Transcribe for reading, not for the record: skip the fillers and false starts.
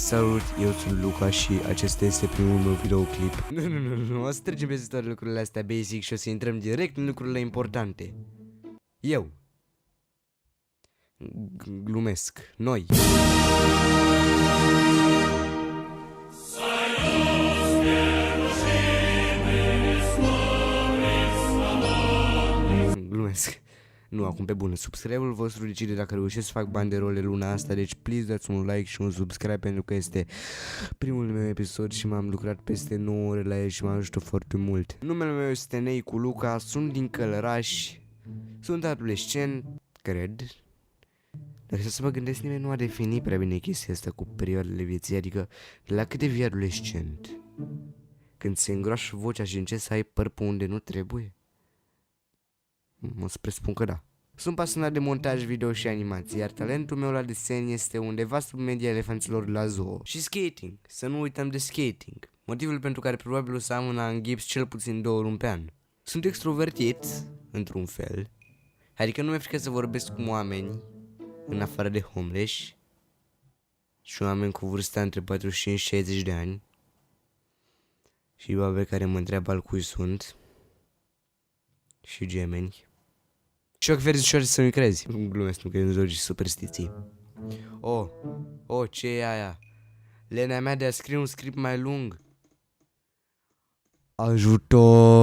Salut, eu sunt Luca și acesta este primul meu videoclip. Nu, o să trecem peste toate lucrurile astea basic și o să intrăm direct în lucrurile importante. Eu glumesc, noi glumesc. Nu, acum pe bune, subscribe-ul vostru decide dacă reușesc să fac bani de role luna asta, deci please dați un like și un subscribe pentru că este primul meu episod și m-am lucrat peste 9 ore la el și mă ajută foarte mult. Numele meu este Neicu Luca, sunt din Călăraș, sunt adolescent, cred. Dacă să mă gândesc, nimeni nu a definit prea bine chestia asta cu perioadele vieții, adică la cât devii adolescent? Când se îngroașă vocea și începi să ai păr pe unde nu trebuie? Mă să presupun că da. Sunt pasionat de montaj video și animații, iar talentul meu la desen este undeva sub media elefanților la zoo. Și skating, să nu uităm de skating, motivul pentru care probabil o să am una în gips cel puțin 2 luni pe an. Sunt extrovertit, într-un fel, adică nu mi-e frică să vorbesc cu oameni, în afară de homeless, și oameni cu vârsta între 45 și 60 de ani, și babe care mă întreabă al cui sunt, și gemeni. Și ochi verzișori să nu-i crezi. Glumesc, nu cred în zogi superstiții. Ce e aia? Lenea mea de a scrie un script mai lung. Ajutor!